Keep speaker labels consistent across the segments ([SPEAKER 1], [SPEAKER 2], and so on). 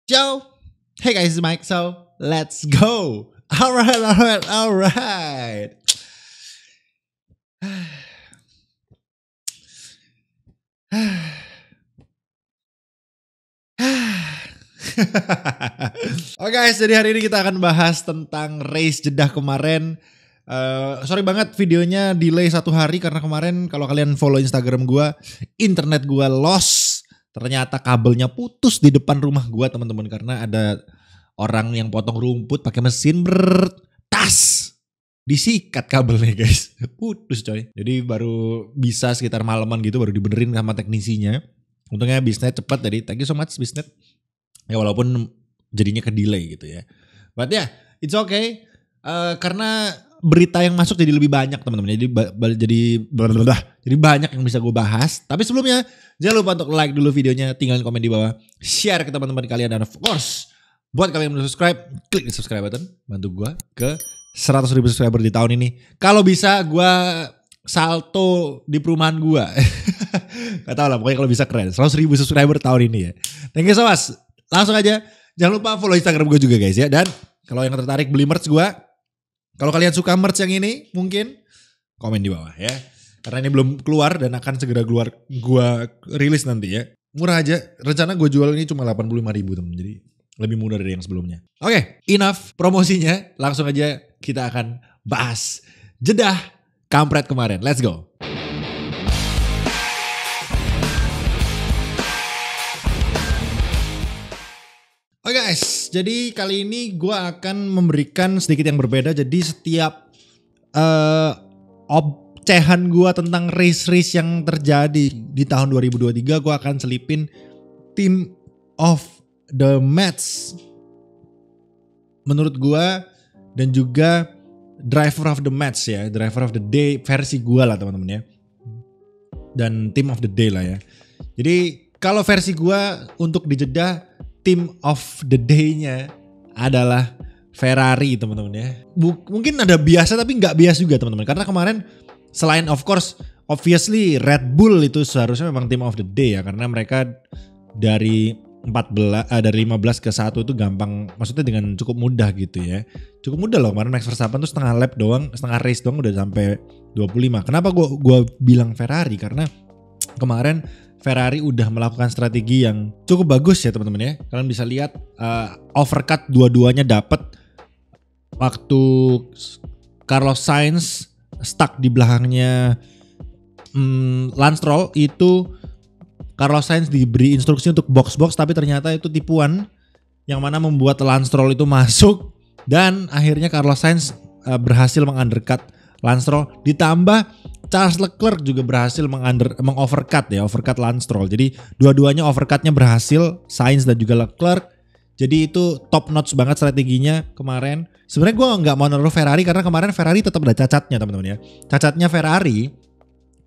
[SPEAKER 1] Joe. Hey guys, it's Mike. So let's go. Alright. Oke guys, jadi hari ini kita akan bahas tentang race Jeddah kemarin. Sorry banget videonya delay 1 hari karena kemarin kalau kalian follow Instagram gue, internet gue lost. Ternyata kabelnya putus di depan rumah gue teman-teman karena ada orang yang potong rumput pakai mesin tas disikat kabelnya guys, putus coy. Jadi baru bisa sekitar malaman gitu baru dibenerin sama teknisinya. Untungnya bisnet cepat, jadi thank you so much bisnet. Ya walaupun jadinya ke delay gitu ya. But ya, yeah, it's okay. Karena berita yang masuk jadi lebih banyak teman-teman. Jadi banyak yang bisa gue bahas. Tapi sebelumnya jangan lupa untuk like dulu videonya, tinggalin komen di bawah, share ke teman-teman kalian, dan of course buat kalian yang belum subscribe, klik di subscribe button, bantu gue ke 100.000 subscriber di tahun ini. Kalau bisa gue salto di perumahan gue. Gak tau lah, pokoknya kalau bisa keren. 100.000 subscriber tahun ini ya. Thank you so much. Langsung aja, jangan lupa follow Instagram gue juga guys ya. Dan kalau yang tertarik beli merch gue, kalau kalian suka merch yang ini, mungkin komen di bawah ya. Karena ini belum keluar dan akan segera keluar, gue rilis nanti ya. Murah aja, rencana gue jual ini cuma 85.000 temen. Jadi lebih murah dari yang sebelumnya. Oke, enough promosinya. Langsung aja kita akan bahas Jeddah kampret kemarin. Let's go. Oke guys, jadi kali ini gue akan memberikan sedikit yang berbeda. Jadi setiap ocehan gue tentang race-race yang terjadi di tahun 2023, gue akan selipin team of the match menurut gue, dan juga driver of the match ya, driver of the day versi gue lah teman-teman ya, dan team of the day lah ya. Jadi kalau versi gue untuk di Jeddah, team of the day-nya adalah Ferrari teman-teman ya. Mungkin ada biasa tapi nggak biasa juga teman-teman. Karena kemarin selain of course obviously Red Bull itu seharusnya memang team of the day ya. Karena mereka dari 15 ke 1 itu gampang, maksudnya dengan cukup mudah gitu ya. Cukup mudah loh, kemarin Max Verstappen tuh setengah lap doang, setengah race doang udah sampai 25. Kenapa gua bilang Ferrari? Karena kemarin Ferrari udah melakukan strategi yang cukup bagus ya teman-teman ya. Kalian bisa lihat overcut dua-duanya dapat waktu Carlos Sainz stuck di belakangnya Lance Stroll. Itu Carlos Sainz diberi instruksi untuk box-box, tapi ternyata itu tipuan yang mana membuat Lance Stroll itu masuk, dan akhirnya Carlos Sainz berhasil mengundercut Lance Stroll, ditambah Charles Leclerc juga berhasil mengovercut ya, overcut Lance Stroll. Jadi dua-duanya overcutnya berhasil, Sainz dan juga Leclerc. Jadi itu top notch banget strateginya kemarin. Sebenarnya gue nggak mau naruh Ferrari karena kemarin Ferrari tetap ada cacatnya teman-teman ya. Cacatnya Ferrari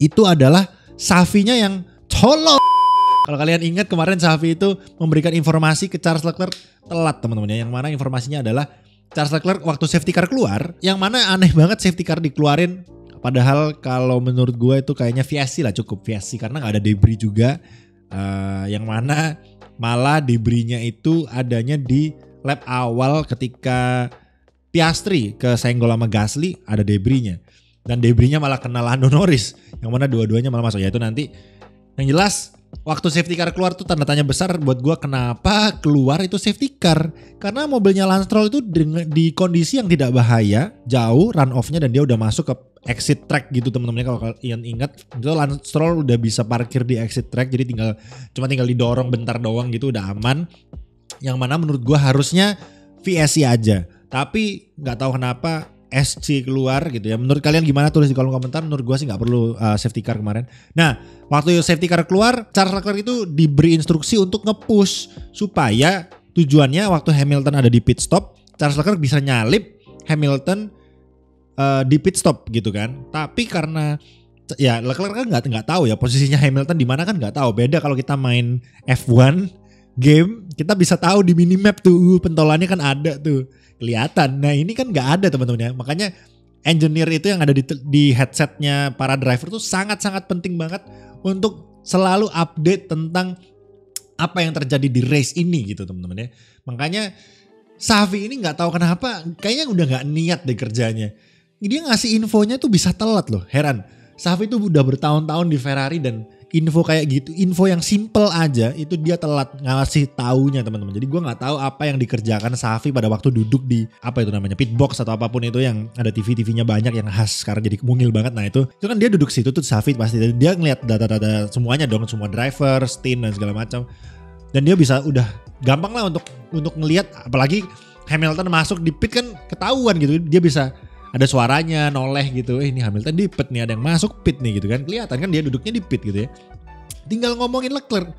[SPEAKER 1] itu adalah Safi-nya yang colok. Kalau kalian ingat kemarin Safi itu memberikan informasi ke Charles Leclerc telat teman-teman ya. Yang mana informasinya adalah Charles Leclerc waktu safety car keluar, yang mana aneh banget safety car dikeluarin. Padahal kalau menurut gue itu kayaknya Viesi lah, cukup Viesi karena gak ada debris juga. Yang mana malah debrisnya itu adanya di lap awal ketika Piastri kesenggol sama Gasly, ada debrisnya. Dan debrisnya malah kena Lando Norris, yang mana dua-duanya malah masuk. Ya itu nanti yang jelas waktu safety car keluar tuh tanda tanya besar buat gue, kenapa keluar itu safety car. Karena mobilnya Lance Stroll itu di kondisi yang tidak bahaya, jauh run off-nya, dan dia udah masuk ke exit track gitu teman-teman. Kalau kalian ingat itu Lance Stroll udah bisa parkir di exit track, jadi cuma tinggal didorong bentar doang gitu, udah aman. Yang mana menurut gue harusnya VSC aja, tapi nggak tahu kenapa SC keluar gitu ya. Menurut kalian gimana? Tulis di kolom komentar. Menurut gue sih nggak perlu safety car kemarin. Nah, waktu safety car keluar, Charles Leclerc itu diberi instruksi untuk nge-push supaya tujuannya waktu Hamilton ada di pit stop, Charles Leclerc bisa nyalip Hamilton di pit stop gitu kan. Tapi karena ya Leclerc kan nggak tahu ya posisinya Hamilton di mana, kan nggak tahu. Beda kalau kita main F1 game, kita bisa tahu di minimap tuh pentolannya kan ada tuh kelihatan. Nah ini kan nggak ada teman-teman ya. Makanya engineer itu yang ada di headsetnya para driver tuh sangat-sangat penting banget untuk selalu update tentang apa yang terjadi di race ini gitu teman-teman ya. Makanya Xavi ini nggak tahu kenapa kayaknya udah nggak niat deh kerjanya. Dia ngasih infonya tuh bisa telat loh, heran. Xavi tuh udah bertahun-tahun di Ferrari dan info kayak gitu, info yang simple aja itu dia telat ngasih taunya teman-teman. Jadi gue nggak tahu apa yang dikerjakan Xavi pada waktu duduk di apa itu namanya pit box atau apapun itu yang ada TV-TV-nya banyak yang khas sekarang jadi mungil banget. Nah itu kan dia duduk situ tuh Xavi pasti dia ngeliat data-data semuanya dong, semua driver, stint dan segala macam. Dan dia bisa udah gampang lah untuk ngelihat, apalagi Hamilton masuk di pit kan ketahuan gitu, dia bisa ada suaranya noleh gitu, ini Hamilton di pit nih, ada yang masuk pit nih gitu kan, kelihatan kan dia duduknya di pit gitu ya. Tinggal ngomongin Leclerc,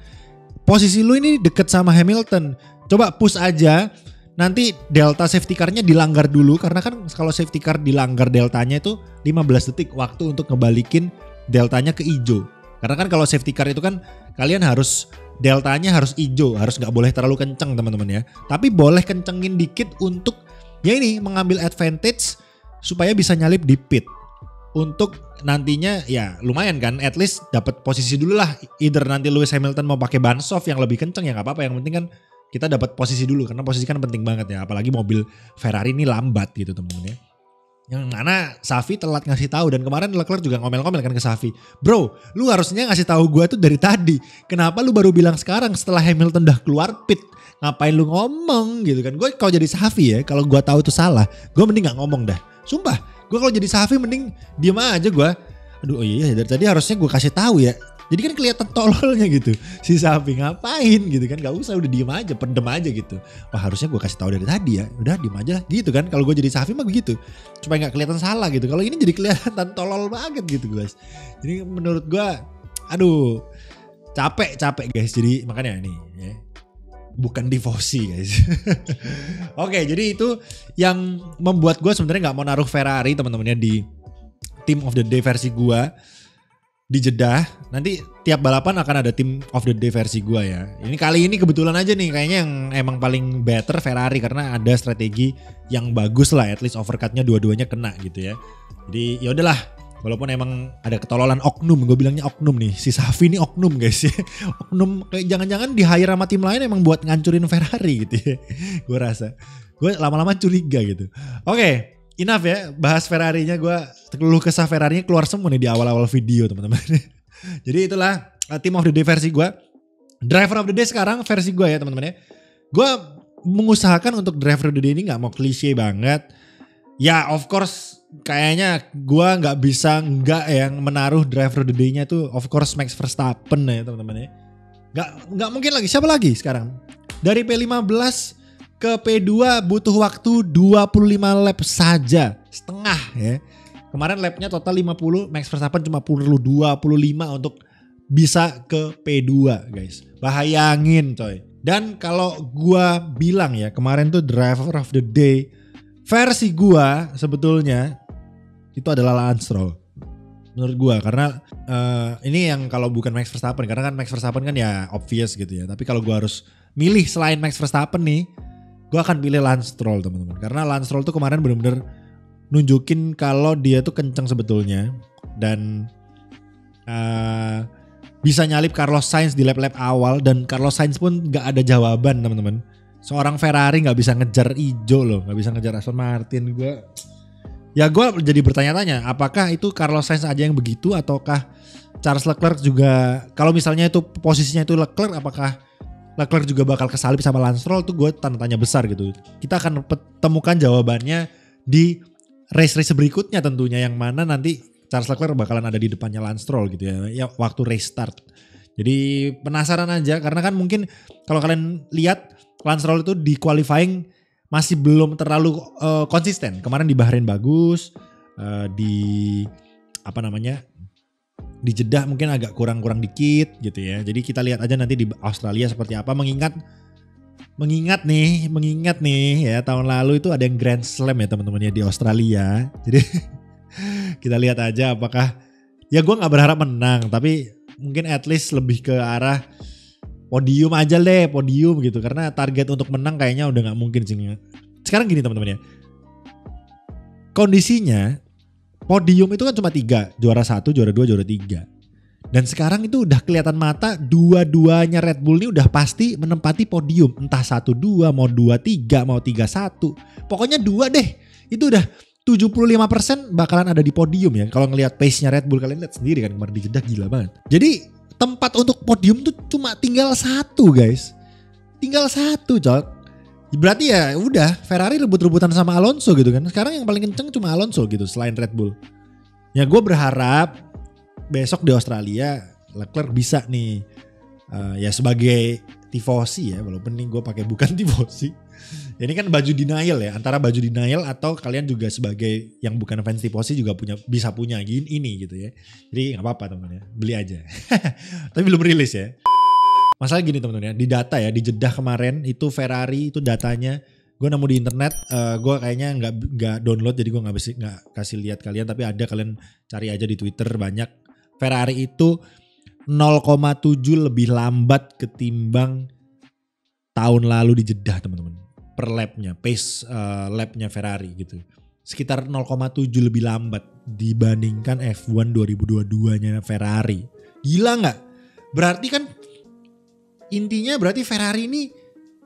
[SPEAKER 1] posisi lu ini deket sama Hamilton, coba push aja, nanti delta safety car-nya dilanggar dulu, karena kan kalau safety car dilanggar deltanya itu 15 detik waktu untuk ngebalikin deltanya ke hijau. Karena kan kalau safety car itu kan kalian harus deltanya harus hijau, harus nggak boleh terlalu kenceng teman-teman ya. Tapi boleh kencengin dikit untuk ya ini mengambil advantage supaya bisa nyalip di pit. Untuk nantinya ya lumayan kan, at least dapat posisi dulu lah. Either nanti Lewis Hamilton mau pakai ban soft yang lebih kenceng ya nggak apa-apa. Yang penting kan kita dapat posisi dulu, karena posisi kan penting banget ya. Apalagi mobil Ferrari ini lambat gitu teman-teman ya. Yang mana Xavi telat ngasih tahu, dan kemarin Leclerc juga ngomel-ngomel kan ke Xavi. Bro, lu harusnya ngasih tahu gue tuh dari tadi. Kenapa lu baru bilang sekarang setelah Hamilton udah keluar pit? Ngapain lu ngomong gitu kan? Gue kalau jadi Xavi ya, kalau gue tahu itu salah, gue mending nggak ngomong dah. Sumpah, gue kalau jadi Xavi mending diem aja gue. Aduh, oh iya dari tadi harusnya gue kasih tahu ya. Jadi kan kelihatan tololnya gitu si Xavi, ngapain gitu kan, gak usah udah diem aja, pendem aja gitu. Wah harusnya gue kasih tahu dari tadi ya, udah diem aja gitu kan. Kalau gue jadi Xavi mah begitu, supaya gak kelihatan salah gitu. Kalau ini jadi kelihatan tolol banget gitu guys. Jadi menurut gue aduh capek guys. Jadi makanya nih ya, bukan devosi guys. Oke, jadi itu yang membuat gue sebenarnya gak mau naruh Ferrari teman-temannya di Team of the Day versi gue di Jeddah. Nanti tiap balapan akan ada Team of the Day versi gue ya. Ini kali ini kebetulan aja nih kayaknya yang emang paling better Ferrari, karena ada strategi yang bagus lah, at least overcutnya dua-duanya kena gitu ya. Jadi ya udahlah, walaupun emang ada ketololan oknum, gue bilangnya oknum nih, si Xavi ini oknum guys ya. Oknum kayak jangan-jangan di hire sama tim lain emang buat ngancurin Ferrari gitu ya. Gue rasa, gue lama-lama curiga gitu. Oke. Enough ya bahas Ferrarinya, gue keluh kesah Ferrarinya keluar semua nih di awal-awal video teman-teman. Jadi itulah Team of the Day versi gue. Driver of the Day sekarang versi gue ya teman-teman ya. Gue mengusahakan untuk Driver of the Day ini gak mau klise banget. Ya of course kayaknya gue gak bisa gak yang menaruh Driver of the Day-nya tuh of course Max Verstappen ya teman-teman ya. Gak mungkin lagi, siapa lagi sekarang? Dari P15 ke P2 butuh waktu 25 lap saja, setengah ya. Kemarin lapnya total 50, Max Verstappen cuma perlu 25 untuk bisa ke P2 guys. Bayangin coy. Dan kalau gua bilang ya, kemarin tuh Driver of the Day versi gua sebetulnya itu adalah Lance Stroll. Menurut gua, karena ini yang kalau bukan Max Verstappen, karena kan Max Verstappen kan ya obvious gitu ya. Tapi kalau gua harus milih selain Max Verstappen nih, gue akan pilih Lance Stroll teman-teman. Karena Lance Stroll tuh kemarin benar-benar nunjukin kalau dia tuh kenceng sebetulnya. Dan bisa nyalip Carlos Sainz di lap-lap awal. Dan Carlos Sainz pun gak ada jawaban teman-teman. Seorang Ferrari gak bisa ngejar hijau loh. Gak bisa ngejar Aston Martin. Gue jadi bertanya-tanya, apakah itu Carlos Sainz aja yang begitu, ataukah Charles Leclerc juga, kalau misalnya itu posisinya itu Leclerc, apakah Leclerc juga bakal kesalip sama Lance Stroll? Tuh gue tanda tanya besar gitu. Kita akan temukan jawabannya di race-race berikutnya tentunya, yang mana nanti Charles Leclerc bakalan ada di depannya Lance Stroll gitu ya waktu race start. Jadi penasaran aja, karena kan mungkin kalau kalian lihat Lance Stroll itu di qualifying masih belum terlalu konsisten. Kemarin di Bahrain bagus, di di Jeddah mungkin agak kurang dikit gitu ya. Jadi kita lihat aja nanti di Australia seperti apa. Mengingat nih ya, tahun lalu itu ada yang Grand Slam ya teman-teman ya di Australia. Jadi kita lihat aja apakah, ya gue gak berharap menang, tapi mungkin at least lebih ke arah podium aja deh, podium gitu. Karena target untuk menang kayaknya udah gak mungkin sih. Sekarang gini teman-teman ya, kondisinya podium itu kan cuma 3, juara 1, juara 2, juara 3. Dan sekarang itu udah kelihatan mata dua-duanya Red Bull ini udah pasti menempati podium. Entah 1-2, mau 2-3, mau 3-1. Pokoknya 2 deh. Itu udah 75% bakalan ada di podium ya. Kalau ngelihat pace-nya Red Bull, kalian lihat sendiri kan kemarin di Jeddah gila banget. Jadi tempat untuk podium tuh cuma tinggal 1 guys. Tinggal 1 cok. Berarti ya udah Ferrari rebut-rebutan sama Alonso gitu kan. Sekarang yang paling kenceng cuma Alonso gitu selain Red Bull. Ya gue berharap besok di Australia Leclerc bisa nih ya sebagai tifosi ya, walaupun nih gue pakai bukan tifosi. Ini kan baju denial ya, antara baju denial atau kalian juga sebagai yang bukan fans tifosi juga bisa punya ini gitu ya. Jadi nggak apa-apa teman-teman ya, beli aja. Tapi belum rilis ya. Masalah gini teman-teman ya, di data ya di Jeddah kemarin itu Ferrari itu datanya gue nemu di internet, gue kayaknya nggak download jadi gue nggak kasih lihat kalian, tapi ada, kalian cari aja di Twitter banyak. Ferrari itu 0,7 lebih lambat ketimbang tahun lalu di Jeddah teman-teman. Per lapnya, pace lapnya Ferrari gitu. Sekitar 0,7 lebih lambat dibandingkan F1 2022-nya Ferrari. Gila nggak? Berarti kan intinya berarti Ferrari ini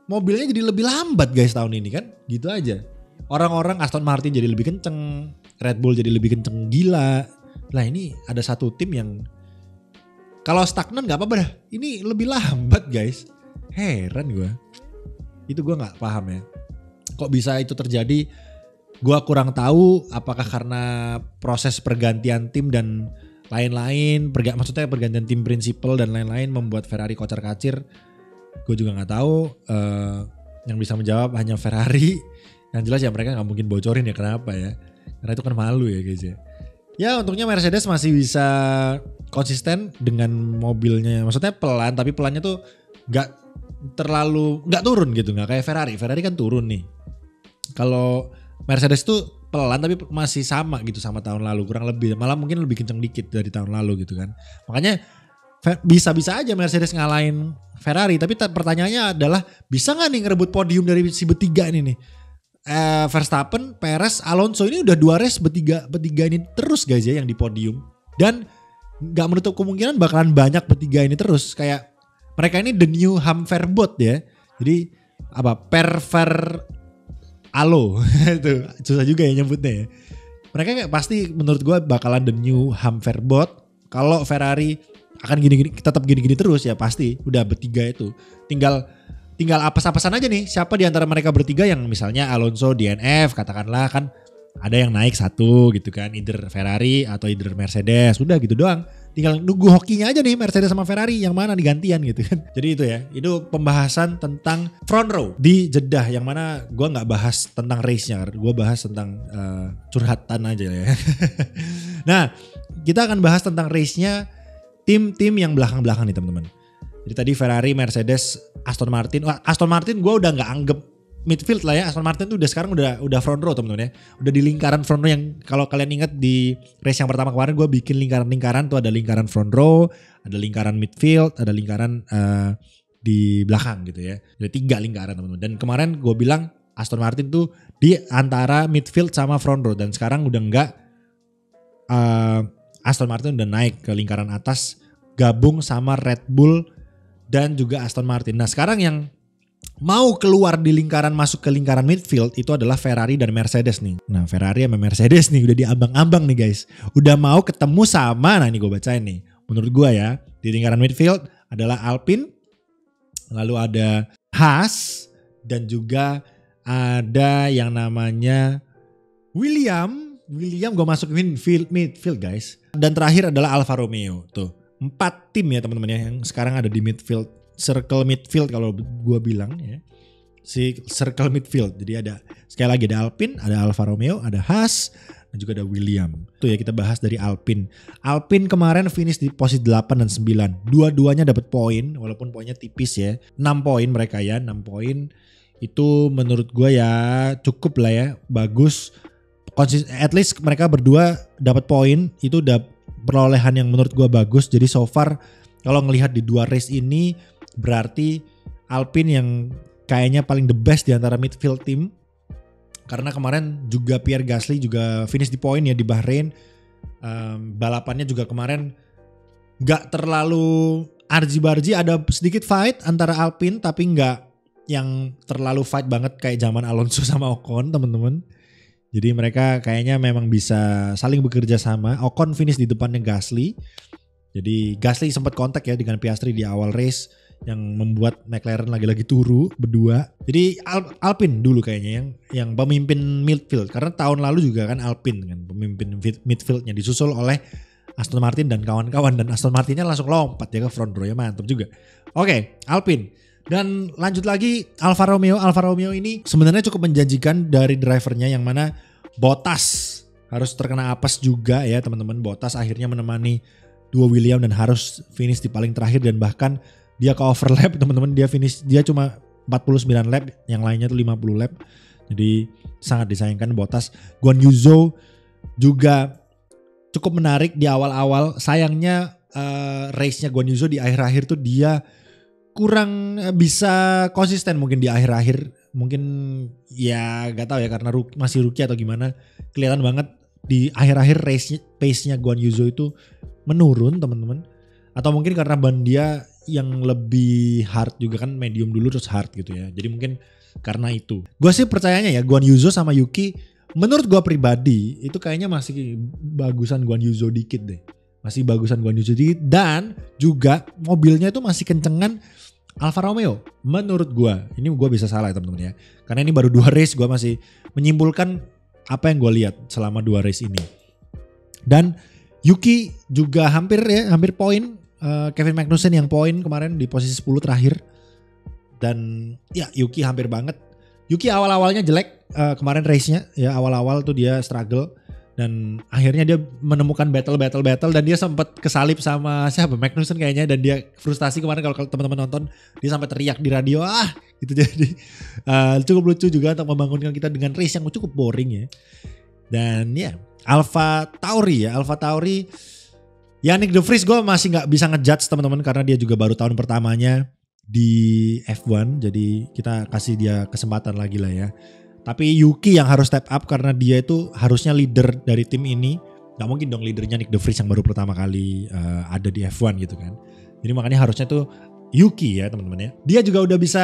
[SPEAKER 1] mobilnya jadi lebih lambat guys tahun ini kan. Gitu aja. Orang-orang Aston Martin jadi lebih kenceng, Red Bull jadi lebih kenceng, gila. Lah ini ada satu tim yang kalau stagnan gak apa-apa dah. Ini lebih lambat guys. Heran gue. Itu gue gak paham ya. Kok bisa itu terjadi? Gue kurang tahu apakah karena proses pergantian tim dan lain-lain. Maksudnya pergantian tim prinsipal dan lain-lain membuat Ferrari kocar-kacir. Gue juga gak tahu. Yang bisa menjawab hanya Ferrari. Yang jelas ya mereka gak mungkin bocorin ya kenapa ya. Karena itu kan malu ya guys ya. Ya untungnya Mercedes masih bisa konsisten dengan mobilnya. Maksudnya pelan, tapi pelannya tuh gak turun gitu. Gak kayak Ferrari. Ferrari kan turun nih. Kalau Mercedes tuh pelan tapi masih sama gitu sama tahun lalu. Kurang lebih. Malah mungkin lebih kenceng dikit dari tahun lalu gitu kan. Makanya bisa-bisa aja Mercedes ngalahin Ferrari. Tapi pertanyaannya adalah bisa gak nih ngerebut podium dari si bertiga ini nih. Verstappen, Perez, Alonso ini udah 2 race bertiga ini terus guys ya yang di podium. Dan gak menutup kemungkinan bakalan banyak bertiga ini terus. Kayak mereka ini the new Humverbot ya. Jadi apa? Alo itu susah juga ya nyebutnya ya. Mereka pasti menurut gue bakalan the new Humverbot. Kalau Ferrari akan gini-gini, tetap gini-gini terus ya pasti. Udah bertiga itu. Tinggal apes-apesan aja nih siapa di antara mereka bertiga yang misalnya Alonso DNF katakanlah kan ada yang naik satu gitu kan, either Ferrari atau either Mercedes, udah gitu doang. Tinggal nunggu hokinya aja nih Mercedes sama Ferrari yang mana digantian gitu kan. Jadi itu ya, itu pembahasan tentang front row di Jeddah yang mana gue nggak bahas tentang race-nya, gue bahas tentang curhatan aja ya. Nah kita akan bahas tentang race-nya tim-tim yang belakang-belakang nih teman-teman. Jadi tadi Ferrari, Mercedes, Aston Martin. Aston Martin gue udah gak anggap midfield lah ya. Aston Martin tuh sekarang udah front row teman-teman ya. Udah di lingkaran front row yang kalau kalian ingat di race yang pertama kemarin gue bikin lingkaran-lingkaran tuh ada lingkaran front row, ada lingkaran midfield, ada lingkaran di belakang gitu ya. Ada 3 lingkaran teman-teman. Dan kemarin gue bilang Aston Martin tuh di antara midfield sama front row. Dan sekarang udah enggak, Aston Martin udah naik ke lingkaran atas gabung sama Red Bull dan juga Aston Martin. Nah sekarang yang mau keluar di lingkaran masuk ke lingkaran midfield itu adalah Ferrari dan Mercedes nih. Nah Ferrari sama Mercedes nih udah diambang-ambang nih guys. Udah mau ketemu sama, nah ini gue bacain nih. Menurut gue ya di lingkaran midfield adalah Alpine, lalu ada Haas dan juga ada yang namanya William gue masukin midfield guys. Dan terakhir adalah Alfa Romeo tuh. 4 tim ya teman-teman ya yang sekarang ada di midfield, circle midfield kalau gue bilang ya. Si circle midfield. Jadi ada sekali lagi ada Alpine, ada Alfa Romeo, ada Haas dan juga ada William. Tuh ya kita bahas dari Alpine. Alpine kemarin finish di posisi 8 dan 9. Dua-duanya dapat poin walaupun poinnya tipis ya. 6 poin mereka ya, 6 poin. Itu menurut gue ya cukup lah ya, bagus. At least mereka berdua dapat poin, itu udah perolehan yang menurut gue bagus. Jadi so far kalau ngelihat di 2 race ini berarti Alpine yang kayaknya paling the best di antara midfield team. Karena kemarin juga Pierre Gasly juga finish di poin ya di Bahrain. Balapannya juga kemarin Gak terlalu arji-barji, ada sedikit fight antara Alpine tapi gak yang terlalu fight banget kayak zaman Alonso sama Ocon teman-teman. Jadi mereka kayaknya memang bisa saling bekerja sama. Ocon finish di depannya Gasly. Jadi Gasly sempat kontak ya dengan Piastri di awal race yang membuat McLaren lagi-lagi turu berdua. Jadi Alpine dulu kayaknya yang pemimpin midfield, karena tahun lalu juga kan Alpine kan pemimpin midfieldnya, disusul oleh Aston Martin dan kawan-kawan, dan Aston Martinnya langsung lompat ya ke front row ya, mantap juga. Oke, Alpine. Dan lanjut lagi Alfa Romeo. Alfa Romeo ini sebenarnya cukup menjanjikan dari drivernya, yang mana Bottas harus terkena apes juga ya teman-teman. Bottas akhirnya menemani dua William dan harus finish di paling terakhir, dan bahkan dia ke overlap teman-teman. Dia cuma 49 lap, yang lainnya tuh 50 lap. Jadi sangat disayangkan Bottas. Guan Yu Zhou juga cukup menarik di awal-awal. Sayangnya race-nya Guan Yu Zhou di akhir-akhir tuh dia kurang bisa konsisten mungkin di akhir-akhir. Mungkin ya gak tahu ya, karena masih rookie atau gimana. Kelihatan banget di akhir-akhir race pace-nya Guan Yu Zhou itu menurun teman-teman. Atau mungkin karena ban dia yang lebih hard juga kan, medium dulu terus hard gitu ya. Jadi mungkin karena itu. Gue sih percayanya ya Guan Yu Zhou sama Yuki, menurut gue pribadi itu kayaknya masih bagusan Guan Yu Zhou dikit deh. Masih bagusan Guan Yu Zhou dikit, dan juga mobilnya itu masih kencengan Alfa Romeo. Menurut gue, ini gue bisa salah ya teman-teman ya. Karena ini baru 2 race, gue masih menyimpulkan apa yang gue lihat selama 2 race ini. Dan Yuki juga hampir poin. Kevin Magnussen yang poin kemarin di posisi 10 terakhir. Dan ya Yuki hampir banget. Yuki awal-awalnya jelek kemarin race-nya ya, awal-awal tuh dia struggle, dan akhirnya dia menemukan battle dan dia sempat kesalip sama siapa, Magnussen kayaknya, dan dia frustasi kemarin. Kalau teman-teman nonton, dia sampai teriak di radio gitu. Jadi cukup lucu juga untuk membangunkan kita dengan race yang cukup boring ya. Dan ya Alfa Tauri Nyck de Vries gue masih gak bisa ngejudge teman-teman, karena dia juga baru tahun pertamanya di F1, jadi kita kasih dia kesempatan lagi lah ya. Tapi Yuki yang harus step up, karena dia itu harusnya leader dari tim ini. Gak mungkin dong leadernya Nyck de Vries yang baru pertama kali ada di F1 gitu kan. Jadi makanya harusnya tuh Yuki ya teman-teman ya. Dia juga udah bisa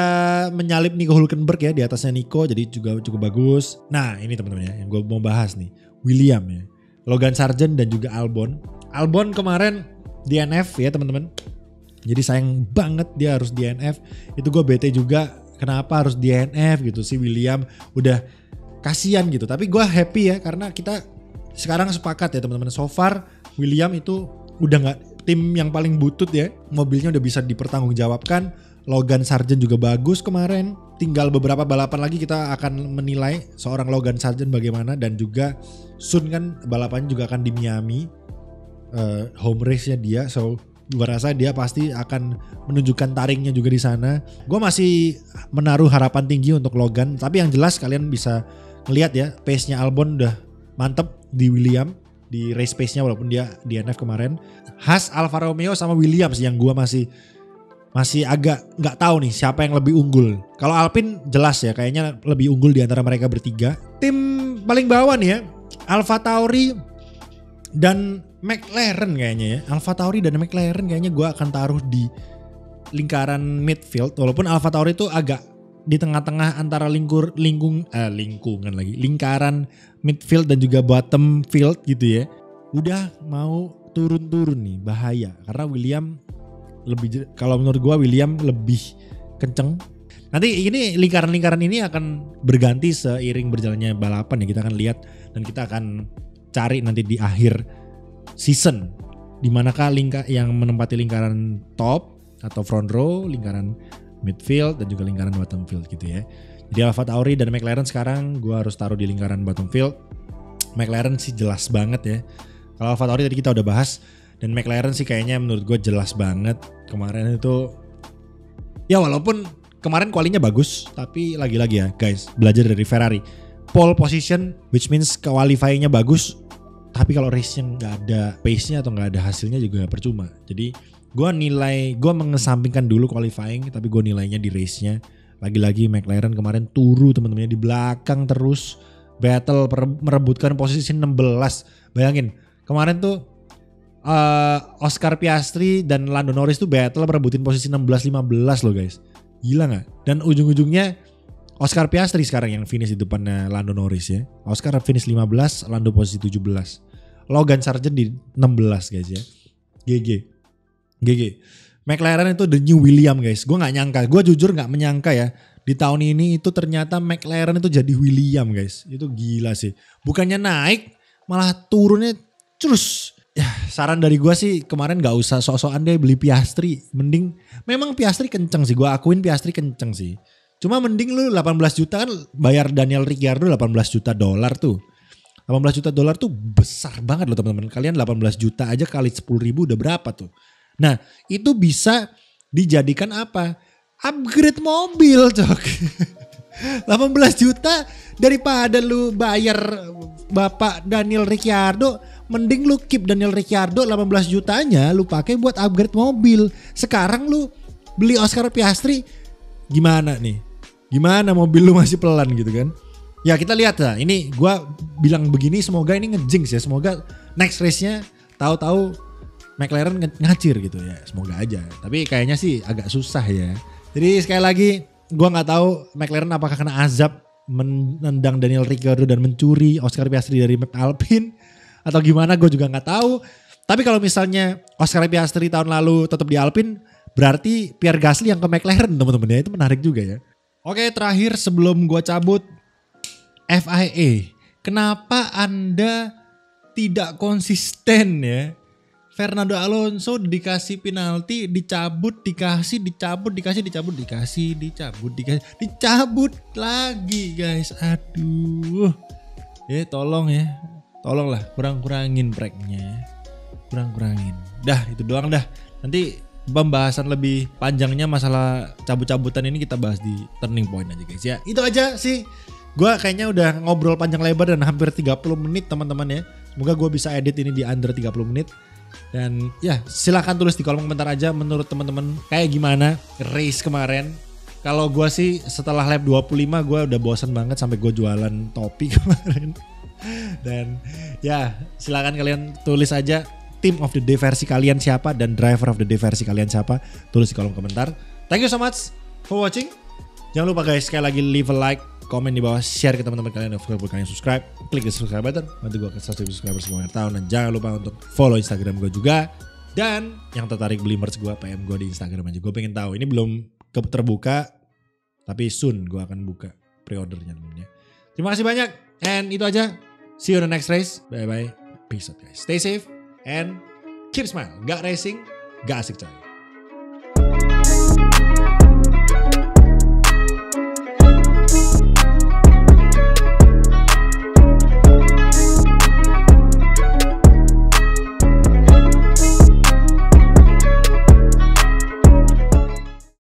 [SPEAKER 1] menyalip Nico Hülkenberg ya di atasnya Nico, jadi juga cukup bagus. Nah ini teman-teman ya yang gue mau bahas nih, William ya, Logan Sargent dan juga Albon. Albon kemarin DNF ya teman-teman. Jadi sayang banget dia harus DNF. Itu gue bete juga, kenapa harus DNF gitu sih William, udah kasihan gitu. Tapi gue happy ya, karena kita sekarang sepakat ya teman-teman. So far William itu udah gak tim yang paling butut ya. Mobilnya udah bisa dipertanggungjawabkan. Logan Sargent juga bagus kemarin. Tinggal beberapa balapan lagi kita akan menilai seorang Logan Sargent bagaimana. Dan juga Sun kan balapannya juga akan di Miami, home race-nya dia. So gue rasa dia pasti akan menunjukkan taringnya juga di sana. Gue masih menaruh harapan tinggi untuk Logan. Tapi yang jelas kalian bisa ngeliat ya, pace-nya Albon udah mantep di William, di race pace-nya walaupun dia DNF kemarin. Haas, Alfa Romeo sama Williams yang gue masih agak nggak tahu nih siapa yang lebih unggul. Kalau Alpine jelas ya kayaknya lebih unggul di antara mereka bertiga. Tim paling bawah nih ya, Alfa Tauri dan McLaren kayaknya ya. Alfa Tauri dan McLaren kayaknya gue akan taruh di lingkaran midfield, walaupun Alfa Tauri itu agak di tengah-tengah antara lingkaran midfield dan juga bottom field gitu ya. Udah mau turun-turun nih, bahaya. Karena William kalau menurut gue William lebih kenceng. Nanti ini lingkaran-lingkaran ini akan berganti seiring berjalannya balapan ya. Kita akan lihat dan kita akan cari nanti di akhir season di manakah yang menempati lingkaran top atau front row, lingkaran midfield dan juga lingkaran bottom field gitu ya. Jadi Alfa Tauri dan McLaren sekarang gue harus taruh di lingkaran bottom field. McLaren sih jelas banget ya. Kalau Alfa Tauri tadi kita udah bahas, dan McLaren sih kayaknya menurut gue jelas banget kemarin itu. Ya walaupun kemarin qualinya bagus, tapi lagi-lagi ya guys, belajar dari Ferrari. Pole position which means qualifying-nya bagus, tapi kalau race-nya gak ada pace-nya atau gak ada hasilnya juga percuma. Jadi gue mengesampingkan dulu qualifying, tapi gue nilainya di race-nya. Lagi-lagi McLaren kemarin turu teman-temannya di belakang terus battle merebutkan posisi 16. Bayangin kemarin tuh Oscar Piastri dan Lando Norris tuh battle merebutin posisi 16-15 loh guys. Gila gak? Dan ujung-ujungnya Oscar Piastri sekarang yang finish di depannya Lando Norris ya. Oscar finish 15, Lando posisi 17. Logan Sargent di 16 guys ya. GG. McLaren itu the new William guys. Gue gak nyangka. Gue jujur gak menyangka ya. Di tahun ini itu ternyata McLaren itu jadi William guys. Itu gila sih. Bukannya naik malah turunnya terus. Ya saran dari gue sih kemarin gak usah sok-sokan deh beli Piastri. Mending memang Piastri kenceng sih. Gue akuin Piastri kenceng sih. Cuma mending lu 18 juta kan bayar Daniel Ricciardo 18 juta dolar tuh. 18 juta dolar tuh besar banget loh teman-teman. Kalian 18 juta aja kali 10 ribu udah berapa tuh. Nah itu bisa dijadikan apa? Upgrade mobil cok. 18 juta daripada lu bayar Bapak Daniel Ricciardo. Mending lu keep Daniel Ricciardo 18 jutanya lu pakai buat upgrade mobil. Sekarang lu beli Oscar Piastri gimana nih? Gimana mobil lu masih pelan gitu kan? Ya kita lihat lah. Ini gue bilang begini semoga ini ngejinx ya. Semoga next race-nya tahu-tahu McLaren ngacir gitu ya. Semoga aja. Tapi kayaknya sih agak susah ya. Jadi sekali lagi gue nggak tahu McLaren apakah kena azab menendang Daniel Ricciardo dan mencuri Oscar Piastri dari Alpine atau gimana gue juga nggak tahu. Tapi kalau misalnya Oscar Piastri tahun lalu tetap di Alpine berarti Pierre Gasly yang ke McLaren teman-teman ya. Itu menarik juga ya. Oke terakhir sebelum gue cabut, FIA, kenapa Anda tidak konsisten ya? Fernando Alonso dikasih penalti, dicabut lagi guys. Aduh. Tolonglah kurangin tracknya. Kurangin. Dah itu doang dah. Nanti pembahasan lebih panjangnya masalah cabut-cabutan ini kita bahas di turning point aja guys ya. Itu aja sih. Gue kayaknya udah ngobrol panjang lebar dan hampir 30 menit teman-teman ya. Semoga gue bisa edit ini di under 30 menit. Dan ya silahkan tulis di kolom komentar aja menurut teman-teman kayak gimana race kemarin. Kalau gue sih setelah lap 25 gue udah bosan banget sampai gue jualan topi kemarin. Dan ya silahkan kalian tulis aja team of the day versi kalian siapa dan driver of the day versi kalian siapa. Tulis di kolom komentar. Thank you so much for watching. Jangan lupa guys sekali lagi leave a like, komen di bawah, share ke teman-teman kalian, dan kalian subscribe, klik di subscribe button, bantu gue ke 1.000 subscriber semuanya tahun, dan jangan lupa untuk follow Instagram gue juga, dan yang tertarik beli merch gue, PM gue di Instagram aja, gue pengen tahu, ini belum terbuka, tapi soon gue akan buka pre-ordernya namanya. Terima kasih banyak, and itu aja, see you on the next race, bye bye, peace out guys, stay safe, and keep smile, gak racing, gak asik coy.